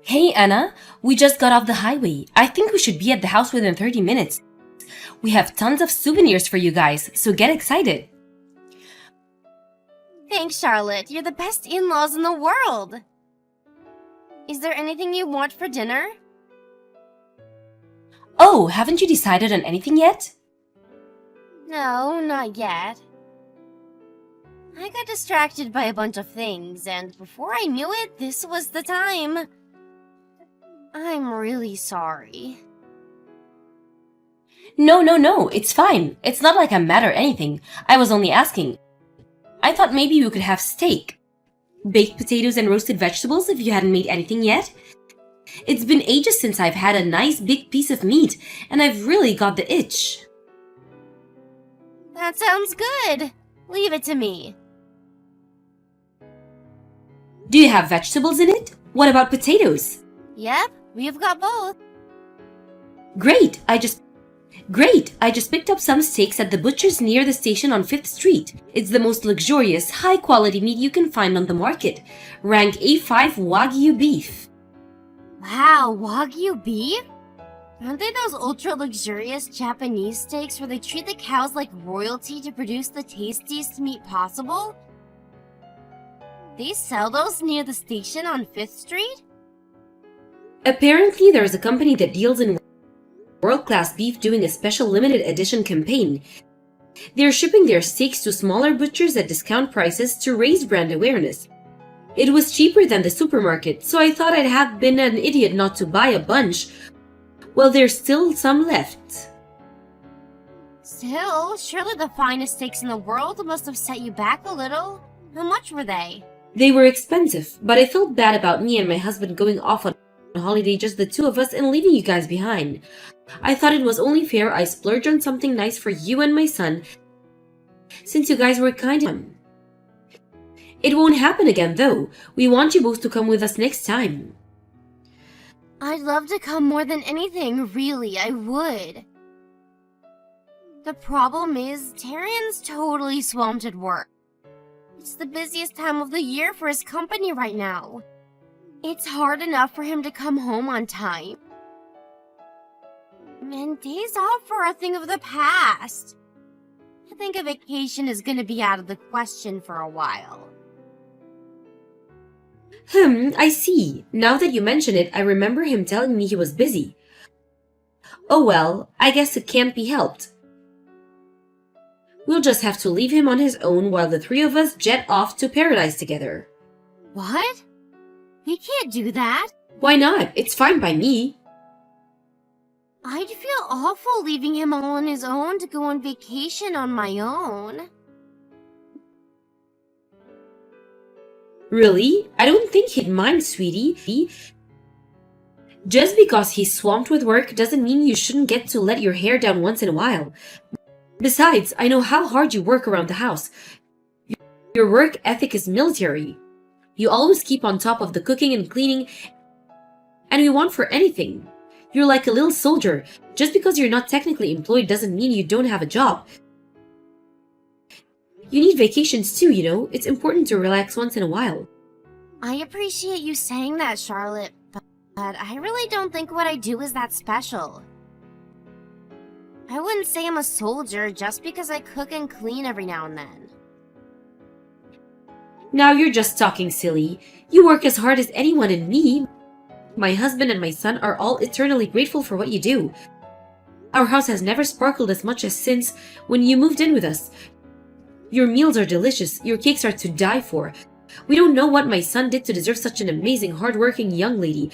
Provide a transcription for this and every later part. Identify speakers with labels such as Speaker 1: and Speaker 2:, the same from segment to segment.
Speaker 1: Hey Anna, we just got off the highway. I think we should be at the house within 30 minutes. We have tons of souvenirs for you guys, so get excited.
Speaker 2: Thanks, Charlotte. You're the best in-laws in the world. Is there anything you want for dinner?
Speaker 1: Oh, haven't you decided on anything yet?
Speaker 2: No, not yet. I got distracted by a bunch of things, and before I knew it, this was the time. I'm really sorry.
Speaker 1: No, it's fine. It's not like I'm mad or anything. I was only asking. I thought maybe we could have steak. Baked potatoes and roasted vegetables if you hadn't made anything yet. It's been ages since I've had a nice big piece of meat, and I've really got the itch.
Speaker 2: That sounds good. Leave it to me.
Speaker 1: Do you have vegetables in it? What about potatoes?
Speaker 2: Yep, we've got both.
Speaker 1: Great! I just picked up some steaks at the butcher's near the station on 5th Street. It's the most luxurious, high-quality meat you can find on the market. Rank A5 Wagyu beef.
Speaker 2: Wow, Wagyu beef? Aren't they those ultra-luxurious Japanese steaks where they treat the cows like royalty to produce the tastiest meat possible? They sell those near the station on 5th Street?
Speaker 1: Apparently, there's a company that deals in world-class beef doing a special limited edition campaign. They're shipping their steaks to smaller butchers at discount prices to raise brand awareness. It was cheaper than the supermarket, so I thought I'd have been an idiot not to buy a bunch. Well, there's still some left.
Speaker 2: Still, surely the finest steaks in the world must have set you back a little. How much were they?
Speaker 1: They were expensive, but I felt bad about me and my husband going off on a holiday, just the two of us, and leaving you guys behind. I thought it was only fair I splurge on something nice for you and my son, since you guys were kind to him. It won't happen again, though. We want you both to come with us next time.
Speaker 2: I'd love to come more than anything, really, I would. The problem is, Tarian's totally swamped at work. It's the busiest time of the year for his company right now. It's hard enough for him to come home on time. And days off are a thing of the past. I think a vacation is gonna be out of the question for a while.
Speaker 1: I see. Now that you mention it, I remember him telling me he was busy. Oh well, I guess it can't be helped. We'll just have to leave him on his own while the three of us jet off to paradise together.
Speaker 2: What? We can't do that.
Speaker 1: Why not? It's fine by me.
Speaker 2: I'd feel awful leaving him all on his own to go on vacation on my own.
Speaker 1: Really? I don't think he'd mind, sweetie. Just because he's swamped with work doesn't mean you shouldn't get to let your hair down once in a while. Besides, I know how hard you work around the house. Your work ethic is military. You always keep on top of the cooking and cleaning, and we want for anything. You're like a little soldier. Just because you're not technically employed doesn't mean you don't have a job. You need vacations too, you know? It's important to relax once in a while.
Speaker 2: I appreciate you saying that, Charlotte, but I really don't think what I do is that special. I wouldn't say I'm a soldier just because I cook and clean every now and then.
Speaker 1: Now you're just talking silly. You work as hard as anyone, and me, my husband and my son are all eternally grateful for what you do. Our house has never sparkled as much as since when you moved in with us. Your meals are delicious. Your cakes are to die for. We don't know what my son did to deserve such an amazing, hardworking young lady,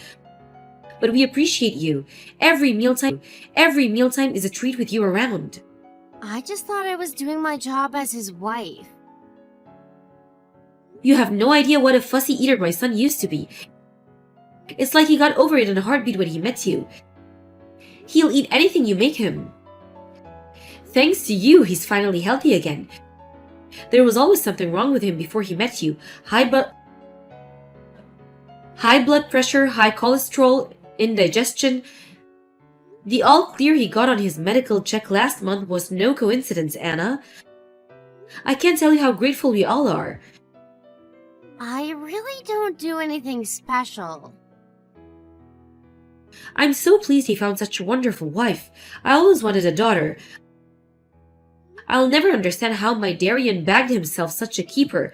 Speaker 1: but we appreciate you. Every mealtime is a treat with you around.
Speaker 2: I just thought I was doing my job as his wife.
Speaker 1: You have no idea what a fussy eater my son used to be. It's like he got over it in a heartbeat when he met you. He'll eat anything you make him. Thanks to you, he's finally healthy again. There was always something wrong with him before he met you. High blood pressure, high cholesterol, indigestion. The all clear he got on his medical check last month was no coincidence, Anna. I can't tell you how grateful we all are.
Speaker 2: I really don't do anything special.
Speaker 1: I'm so pleased he found such a wonderful wife. I always wanted a daughter. I'll never understand how my Darian bagged himself such a keeper.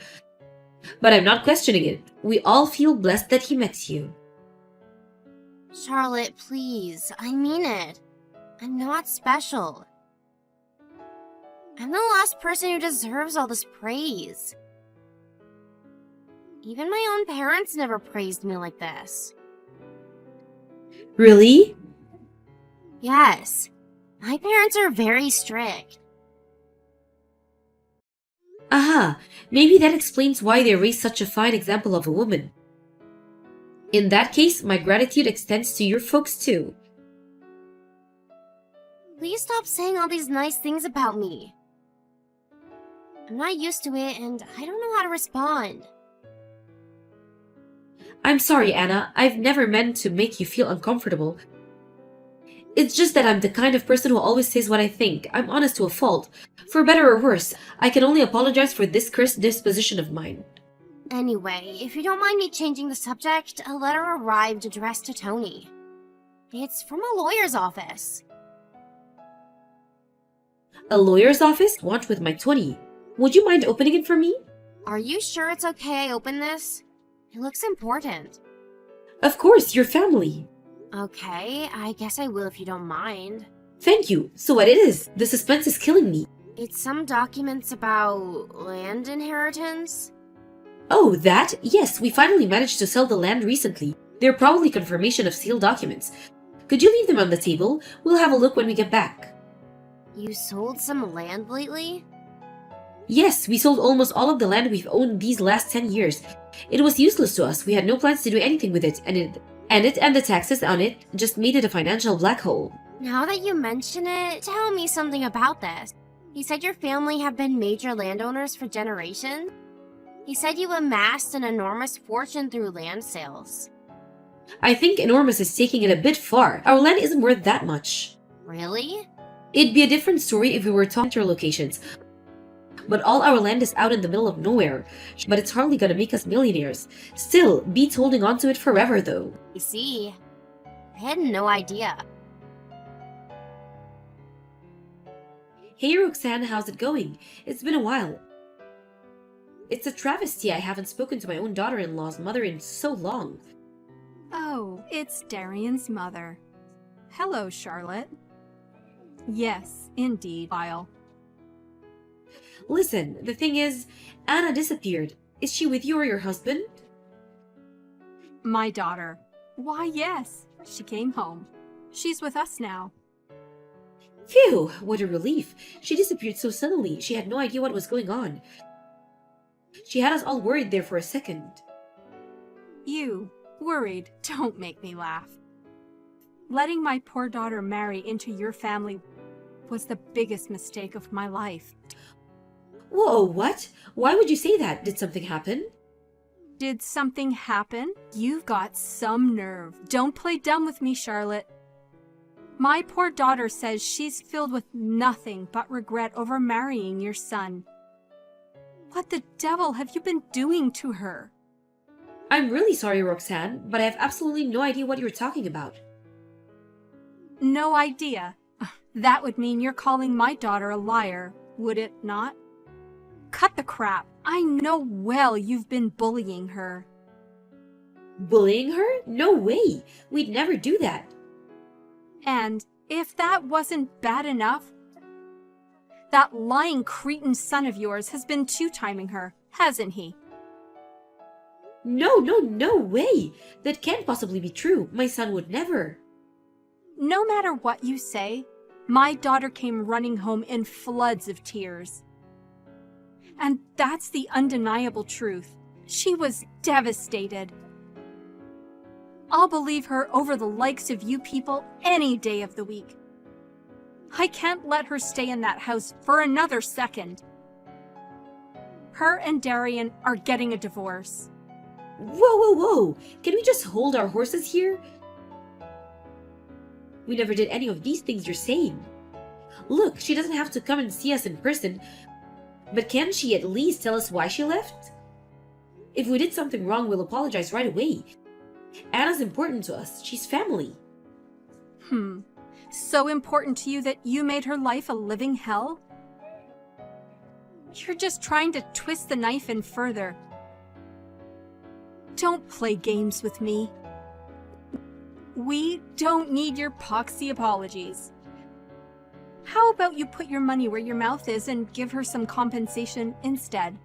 Speaker 1: But I'm not questioning it. We all feel blessed that he met you.
Speaker 2: Charlotte, please. I mean it. I'm not special. I'm the last person who deserves all this praise. Even my own parents never praised me like this.
Speaker 1: Really?
Speaker 2: Yes. My parents are very strict.
Speaker 1: Aha, maybe that explains why they raised such a fine example of a woman. In that case, my gratitude extends to your folks too.
Speaker 2: Please stop saying all these nice things about me. I'm not used to it and I don't know how to respond.
Speaker 1: I'm sorry, Anna. I've never meant to make you feel uncomfortable. It's just that I'm the kind of person who always says what I think. I'm honest to a fault. For better or worse, I can only apologize for this cursed disposition of mine.
Speaker 2: Anyway, if you don't mind me changing the subject, a letter arrived addressed to Tony. It's from a lawyer's office.
Speaker 1: A lawyer's office? Want with my 20. Would you mind opening it for me?
Speaker 2: Are you sure it's okay I open this? It looks important.
Speaker 1: Of course, your family.
Speaker 2: Okay, I guess I will if you don't mind.
Speaker 1: Thank you. So what it is? The suspense is killing me.
Speaker 2: It's some documents about land inheritance.
Speaker 1: Oh, that? Yes, we finally managed to sell the land recently. They're probably confirmation of sealed documents. Could you leave them on the table? We'll have a look when we get back.
Speaker 2: You sold some land lately?
Speaker 1: Yes, we sold almost all of the land we've owned these last 10 years. It was useless to us. We had no plans to do anything with it, and the taxes on it just made it a financial black hole.
Speaker 2: Now that you mention it, tell me something about this. You said your family have been major landowners for generations? You said you amassed an enormous fortune through land sales.
Speaker 1: I think enormous is taking it a bit far. Our land isn't worth that much.
Speaker 2: Really?
Speaker 1: It'd be a different story if we were talking to locations. But all our land is out in the middle of nowhere. But it's hardly gonna make us millionaires. Still, Beat's holding on to it forever though.
Speaker 2: I see. I had no idea.
Speaker 1: Hey Roxanne, how's it going? It's been a while. It's a travesty I haven't spoken to my own daughter-in-law's mother in so long.
Speaker 3: Oh, it's Darian's mother. Hello, Charlotte. Yes, indeed, I'll.
Speaker 1: Listen, the thing is, Anna disappeared. Is she with you or your husband?
Speaker 3: My daughter. Why, yes, she came home. She's with us now.
Speaker 1: Phew, what a relief. She disappeared so suddenly. She had no idea what was going on. She had us all worried there for a second.
Speaker 3: You, worried, don't make me laugh. Letting my poor daughter marry into your family was the biggest mistake of my life.
Speaker 1: Whoa, what? Why would you say that? Did something happen?
Speaker 3: Did something happen? You've got some nerve. Don't play dumb with me, Charlotte. My poor daughter says she's filled with nothing but regret over marrying your son. What the devil have you been doing to her?
Speaker 1: I'm really sorry, Roxanne, but I have absolutely no idea what you're talking about.
Speaker 3: No idea. That would mean you're calling my daughter a liar, would it not? Cut the crap. I know well you've been bullying her.
Speaker 1: Bullying her? No way. We'd never do that.
Speaker 3: And if that wasn't bad enough, that lying cretin son of yours has been two-timing her, hasn't he?
Speaker 1: No way. That can't possibly be true. My son would never.
Speaker 3: No matter what you say, my daughter came running home in floods of tears. And that's the undeniable truth. She was devastated. I'll believe her over the likes of you people any day of the week. I can't let her stay in that house for another second. Her and Darian are getting a divorce.
Speaker 1: Whoa. Can we just hold our horses here? We never did any of these things you're saying. Look, she doesn't have to come and see us in person, but can she at least tell us why she left? If we did something wrong, we'll apologize right away. Anna's important to us. She's family.
Speaker 3: So important to you that you made her life a living hell? You're just trying to twist the knife in further. Don't play games with me. We don't need your poxy apologies. How about you put your money where your mouth is and give her some compensation instead?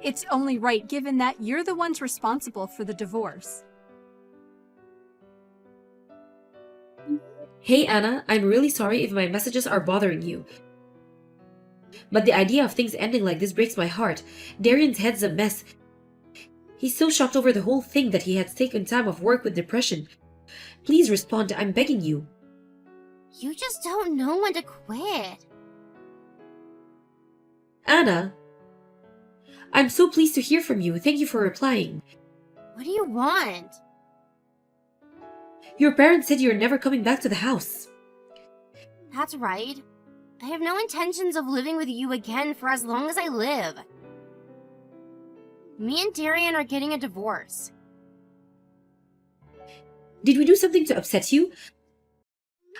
Speaker 3: It's only right given that you're the ones responsible for the divorce.
Speaker 1: Hey Anna, I'm really sorry if my messages are bothering you. But the idea of things ending like this breaks my heart. Darian's head's a mess. He's so shocked over the whole thing that he had taken time off work with depression. Please respond, I'm begging you.
Speaker 2: You just don't know when to quit.
Speaker 1: Anna, I'm so pleased to hear from you. Thank you for replying.
Speaker 2: What do you want?
Speaker 1: Your parents said you're never coming back to the house.
Speaker 2: That's right. I have no intentions of living with you again for as long as I live. Me and Darian are getting a divorce.
Speaker 1: Did we do something to upset you?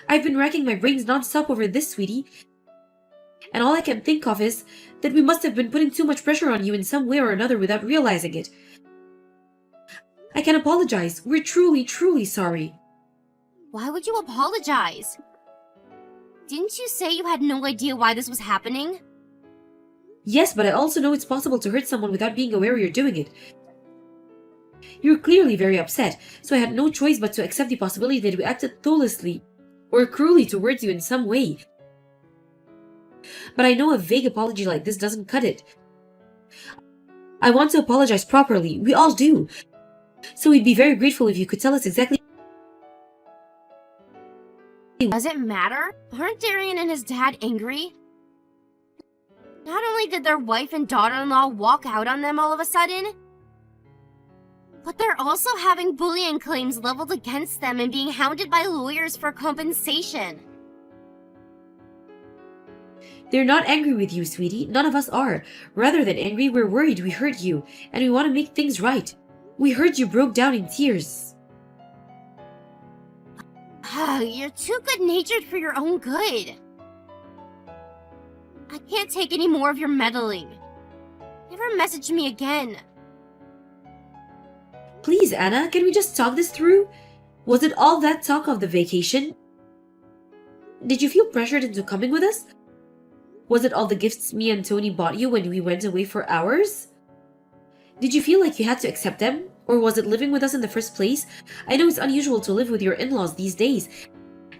Speaker 1: I've been racking my brains non-stop over this, sweetie. And all I can think of is that we must have been putting too much pressure on you in some way or another without realizing it. I can apologize. We're truly, truly sorry.
Speaker 2: Why would you apologize? Didn't you say you had no idea why this was happening?
Speaker 1: Yes, but I also know it's possible to hurt someone without being aware you're doing it. You're clearly very upset, so I had no choice but to accept the possibility that we acted thoughtlessly or cruelly towards you in some way. But I know a vague apology like this doesn't cut it. I want to apologize properly. We all do. So we'd be very grateful if you could tell us exactly.
Speaker 2: Does it matter? Aren't Darian and his dad angry? Not only did their wife and daughter-in-law walk out on them all of a sudden, but they're also having bullying claims leveled against them and being hounded by lawyers for compensation.
Speaker 1: They're not angry with you, sweetie. None of us are. Rather than angry, we're worried we hurt you, and we want to make things right. We heard you broke down in tears.
Speaker 2: You're too good-natured for your own good. I can't take any more of your meddling. Never message me again.
Speaker 1: Please, Anna, can we just talk this through? Was it all that talk of the vacation? Did you feel pressured into coming with us? Was it all the gifts me and Tony bought you when we went away for hours? Did you feel like you had to accept them? Or was it living with us in the first place? I know it's unusual to live with your in-laws these days,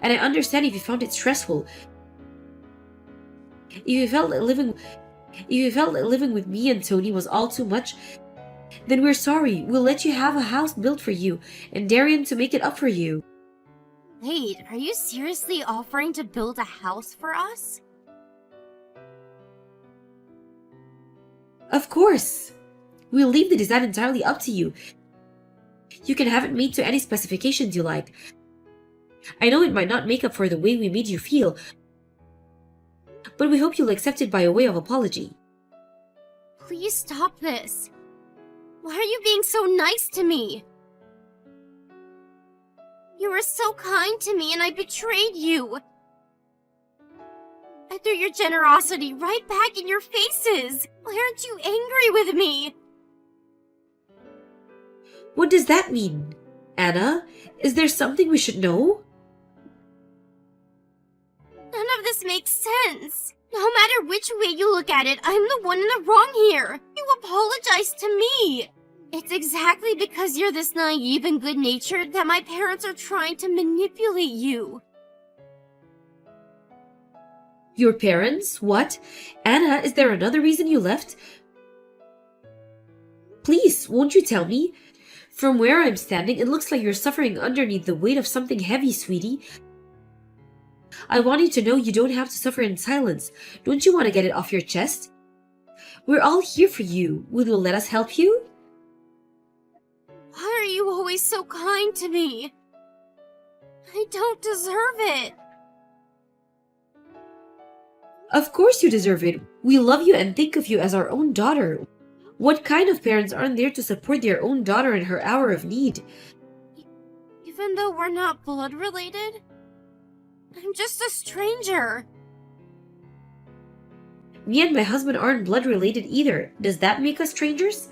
Speaker 1: and I understand if you found it stressful. If you felt that living with me and Tony was all too much, then we're sorry. We'll let you have a house built for you, and Darian to make it up for you.
Speaker 2: Wait, are you seriously offering to build a house for us?
Speaker 1: Of course. We'll leave the design entirely up to you. You can have it made to any specifications you like. I know it might not make up for the way we made you feel, but we hope you'll accept it by a way of apology.
Speaker 2: Please stop this. Why are you being so nice to me? You were so kind to me and I betrayed you. I threw your generosity right back in your faces. Why aren't you angry with me?
Speaker 1: What does that mean? Anna, is there something we should know?
Speaker 2: None of this makes sense. No matter which way you look at it, I'm the one in the wrong here. You apologize to me. It's exactly because you're this naive and good-natured that my parents are trying to manipulate you.
Speaker 1: Your parents? What? Anna, is there another reason you left? Please, won't you tell me? From where I'm standing, it looks like you're suffering underneath the weight of something heavy, sweetie. I want you to know you don't have to suffer in silence. Don't you want to get it off your chest? We're all here for you. Will you let us help you?
Speaker 2: Why are you always so kind to me? I don't deserve it.
Speaker 1: Of course you deserve it. We love you and think of you as our own daughter. What kind of parents aren't there to support their own daughter in her hour of need?
Speaker 2: Even though we're not blood related? I'm just a stranger.
Speaker 1: Me and my husband aren't blood related either. Does that make us strangers?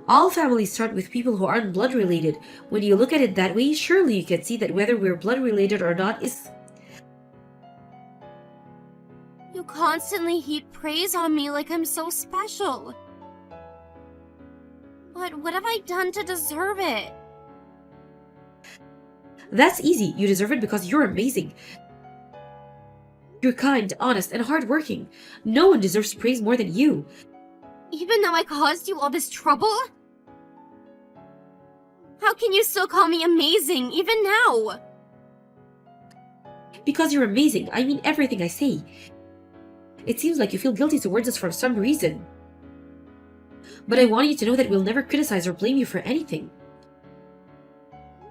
Speaker 1: All families start with people who aren't blood related. When you look at it that way, surely you can see that whether we're blood related or not is...
Speaker 2: You constantly heap praise on me like I'm so special. But what have I done to deserve it?
Speaker 1: That's easy. You deserve it because you're amazing. You're kind, honest, and hardworking. No one deserves praise more than you.
Speaker 2: Even though I caused you all this trouble? How can you still call me amazing, even now?
Speaker 1: Because you're amazing. I mean everything I say. It seems like you feel guilty towards us for some reason. But I want you to know that we'll never criticize or blame you for anything.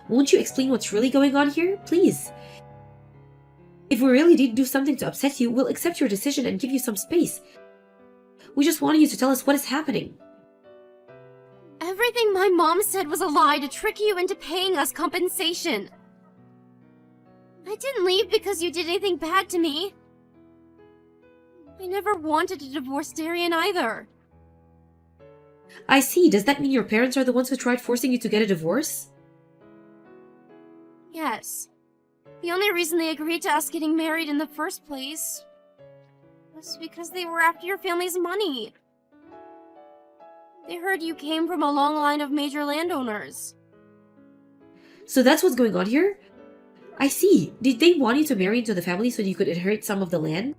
Speaker 1: Won't you explain what's really going on here? Please. If we really did do something to upset you, we'll accept your decision and give you some space. We just wanted you to tell us what is happening.
Speaker 2: Everything my mom said was a lie to trick you into paying us compensation. I didn't leave because you did anything bad to me. I never wanted to divorce Darian either.
Speaker 1: I see. Does that mean your parents are the ones who tried forcing you to get a divorce?
Speaker 2: Yes. The only reason they agreed to us getting married in the first place was because they were after your family's money. They heard you came from a long line of major landowners.
Speaker 1: So that's what's going on here? I see. Did they want you to marry into the family so you could inherit some of the land?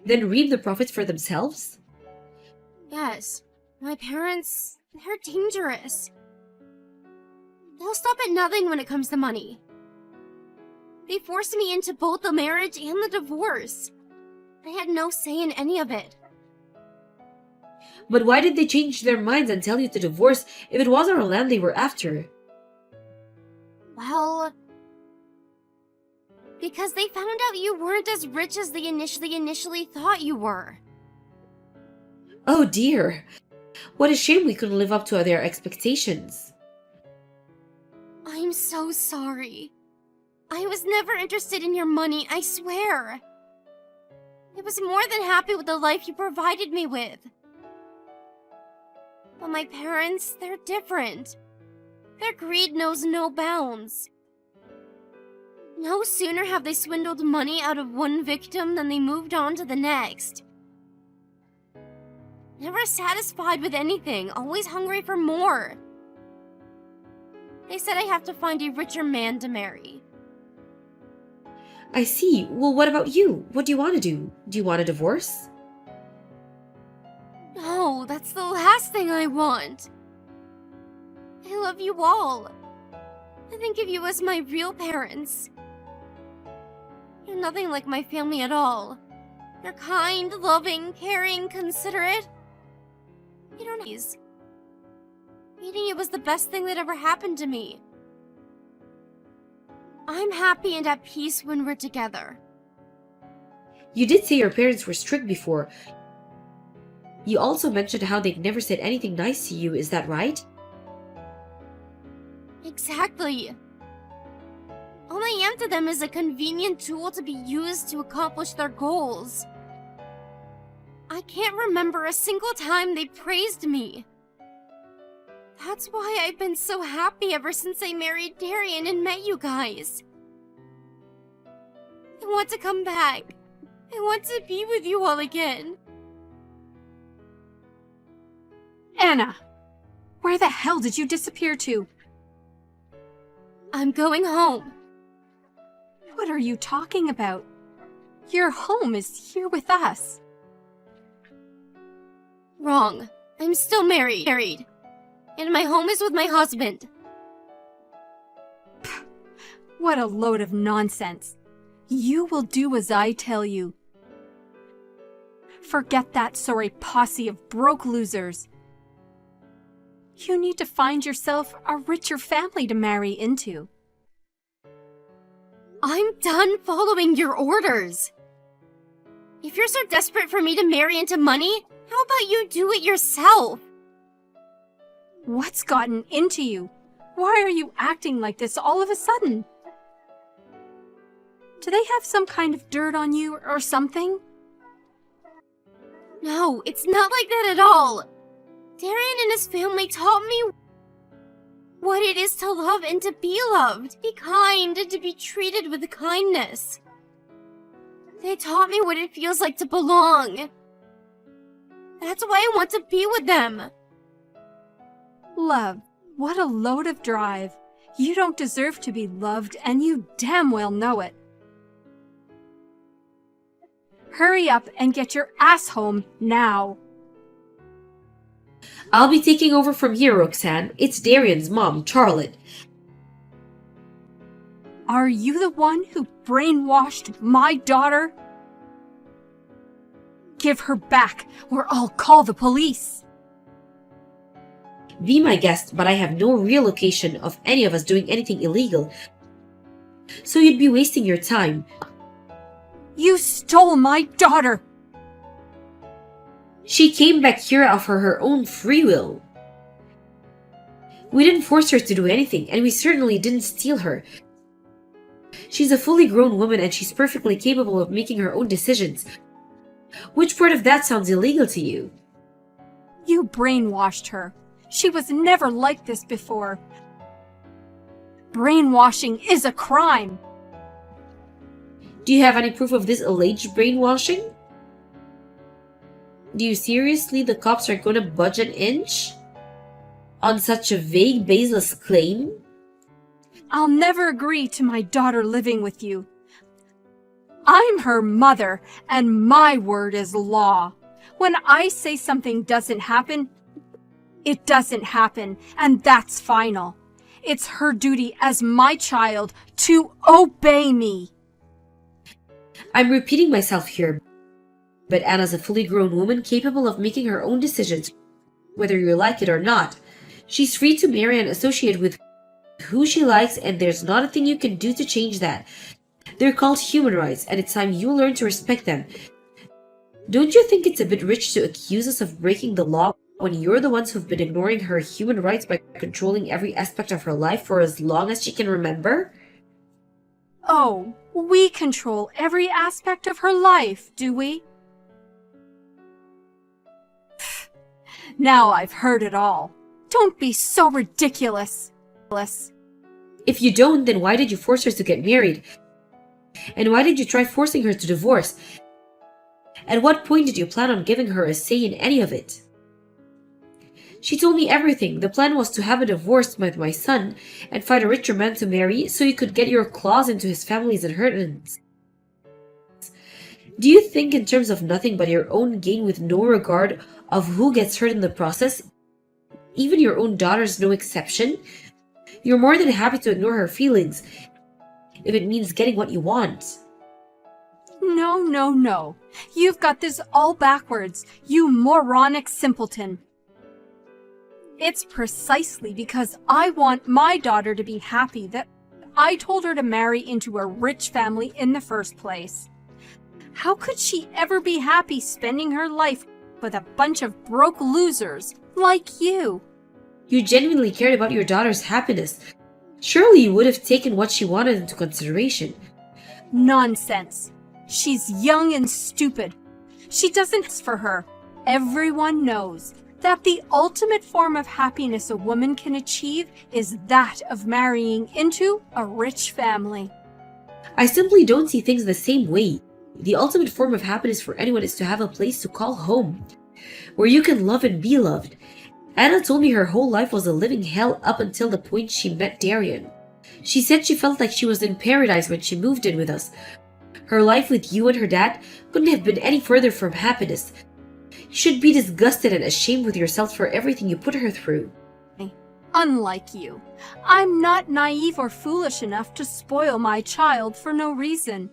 Speaker 1: Then reap the profits for themselves?
Speaker 2: Yes. My parents, they're dangerous. They'll stop at nothing when it comes to money. They forced me into both the marriage and the divorce. I had no say in any of it.
Speaker 1: But why did they change their minds and tell you to divorce if it was our land they were after?
Speaker 2: Well, because they found out you weren't as rich as they initially thought you were.
Speaker 1: Oh dear. What a shame we couldn't live up to their expectations.
Speaker 2: I'm so sorry. I was never interested in your money, I swear. I was more than happy with the life you provided me with. But my parents, they're different. Their greed knows no bounds. No sooner have they swindled money out of one victim than they moved on to the next. Never satisfied with anything, always hungry for more. They said I have to find a richer man to marry.
Speaker 1: I see. Well, what about you? What do you want to do? Do you want a divorce?
Speaker 2: No, that's the last thing I want. I love you all. I think of you as my real parents. You're nothing like my family at all. You're kind, loving, caring, considerate. You don't need. Meeting you was the best thing that ever happened to me. I'm happy and at peace when we're together.
Speaker 1: You did say your parents were strict before. You also mentioned how they've never said anything nice to you, is that right?
Speaker 2: Exactly. All I am to them is a convenient tool to be used to accomplish their goals. I can't remember a single time they praised me. That's why I've been so happy ever since I married Darian and met you guys. I want to come back. I want to be with you all again.
Speaker 3: Anna, where the hell did you disappear to?
Speaker 2: I'm going home.
Speaker 3: What are you talking about? Your home is here with us.
Speaker 2: Wrong. I'm still married. And my home is with my husband.
Speaker 3: What a load of nonsense. You will do as I tell you. Forget that sorry posse of broke losers. You need to find yourself a richer family to marry into.
Speaker 2: I'm done following your orders. If you're so desperate for me to marry into money, how about you do it yourself?
Speaker 3: What's gotten into you? Why are you acting like this all of a sudden? Do they have some kind of dirt on you or something?
Speaker 2: No, it's not like that at all. Darian and his family taught me what it is to love and to be loved, to be kind and to be treated with kindness. They taught me what it feels like to belong. That's why I want to be with them.
Speaker 3: Love, what a load of drive. You don't deserve to be loved, and you damn well know it. Hurry up and get your ass home now.
Speaker 1: I'll be taking over from here, Roxanne. It's Darian's mom, Charlotte.
Speaker 3: Are you the one who brainwashed my daughter? Give her back, or I'll call the police.
Speaker 1: Be my guest, but I have no real location of any of us doing anything illegal. So you'd be wasting your time.
Speaker 3: You stole my daughter!
Speaker 1: She came back here of her own free will. We didn't force her to do anything, and we certainly didn't steal her. She's a fully grown woman and she's perfectly capable of making her own decisions. Which part of that sounds illegal to you?
Speaker 3: You brainwashed her. She was never like this before. Brainwashing is a crime.
Speaker 1: Do you have any proof of this alleged brainwashing? Do you seriously the cops are gonna budge an inch? On such a vague, baseless claim?
Speaker 3: I'll never agree to my daughter living with you. I'm her mother, and my word is law. When I say something doesn't happen, it doesn't happen, and that's final. It's her duty as my child to obey me.
Speaker 1: I'm repeating myself here, but Anna's a fully grown woman capable of making her own decisions, whether you like it or not. She's free to marry and associate with who she likes, and there's not a thing you can do to change that. They're called human rights, and it's time you learn to respect them. Don't you think it's a bit rich to accuse us of breaking the law when you're the ones who've been ignoring her human rights by controlling every aspect of her life for as long as she can remember?
Speaker 3: Oh, we control every aspect of her life, do we? Now I've heard it all. Don't be so ridiculous.
Speaker 1: If you don't, then why did you force her to get married? And why did you try forcing her to divorce? At what point did you plan on giving her a say in any of it? She told me everything. The plan was to have a divorce with my son and find a richer man to marry so you could get your claws into his family's inheritance. Do you think in terms of nothing but your own gain with no regard of who gets hurt in the process? Even your own daughter's no exception? You're more than happy to ignore her feelings if it means getting what you want.
Speaker 3: No. You've got this all backwards, you moronic simpleton. It's precisely because I want my daughter to be happy that I told her to marry into a rich family in the first place. How could she ever be happy spending her life with a bunch of broke losers like you?
Speaker 1: You genuinely cared about your daughter's happiness. Surely you would have taken what she wanted into consideration.
Speaker 3: Nonsense. She's young and stupid. She doesn't for her. Everyone knows that the ultimate form of happiness a woman can achieve is that of marrying into a rich family.
Speaker 1: I simply don't see things the same way. The ultimate form of happiness for anyone is to have a place to call home, where you can love and be loved. Anna told me her whole life was a living hell up until the point she met Darian. She said she felt like she was in paradise when she moved in with us. Her life with you and her dad couldn't have been any further from happiness. You should be disgusted and ashamed with yourself for everything you put her through.
Speaker 3: Unlike you, I'm not naive or foolish enough to spoil my child for no reason.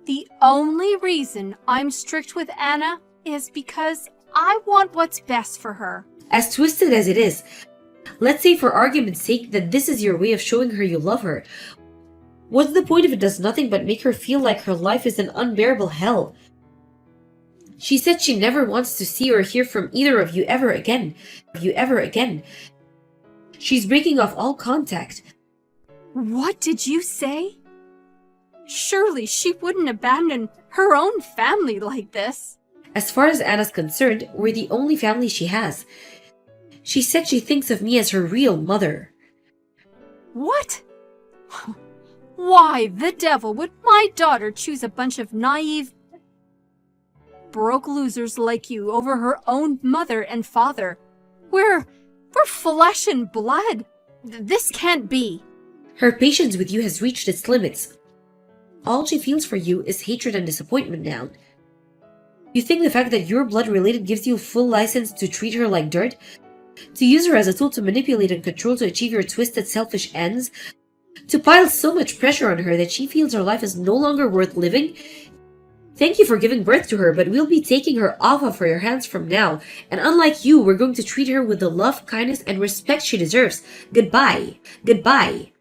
Speaker 3: The only reason I'm strict with Anna is because I want what's best for her.
Speaker 1: As twisted as it is, let's say for argument's sake that this is your way of showing her you love her. What's the point if it does nothing but make her feel like her life is an unbearable hell? She said she never wants to see or hear from either of you ever again. She's breaking off all contact.
Speaker 3: What did you say? Surely she wouldn't abandon her own family like this.
Speaker 1: As far as Anna's concerned, we're the only family she has. She said she thinks of me as her real mother.
Speaker 3: What? Why the devil would my daughter choose a bunch of naive, broke losers like you over her own mother and father? We're flesh and blood. This can't be.
Speaker 1: Her patience with you has reached its limits. All she feels for you is hatred and disappointment now. You think the fact that you're blood-related gives you full license to treat her like dirt? To use her as a tool to manipulate and control to achieve your twisted, selfish ends? To pile so much pressure on her that she feels her life is no longer worth living? Thank you for giving birth to her, but we'll be taking her off of your hands from now, and unlike you, we're going to treat her with the love, kindness, and respect she deserves. Goodbye. Goodbye.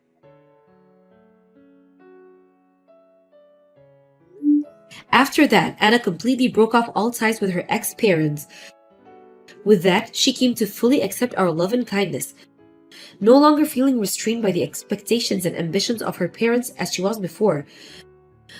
Speaker 1: After that, Anna completely broke off all ties with her ex-parents. With that, she came to fully accept our love and kindness, no longer feeling restrained by the expectations and ambitions of her parents as she was before.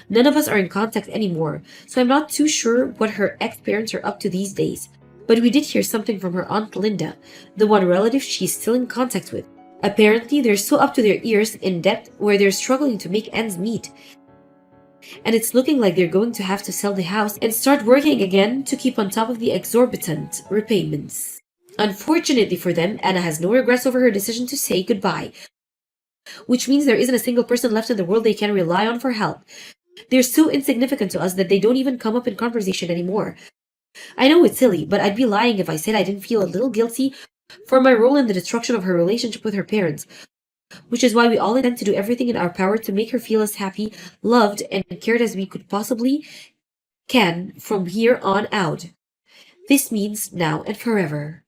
Speaker 1: None of us are in contact anymore, so I'm not too sure what her ex-parents are up to these days. But we did hear something from her Aunt Linda, the one relative she's still in contact with. Apparently, they're so up to their ears in debt where they're struggling to make ends meet. And it's looking like they're going to have to sell the house and start working again to keep on top of the exorbitant repayments. Unfortunately for them, Anna has no regrets over her decision to say goodbye, which means there isn't a single person left in the world they can rely on for help. They're so insignificant to us that they don't even come up in conversation anymore. I know it's silly, but I'd be lying if I said I didn't feel a little guilty for my role in the destruction of her relationship with her parents, which is why we all intend to do everything in our power to make her feel as happy, loved, and cared as we could possibly can from here on out. This means now and forever.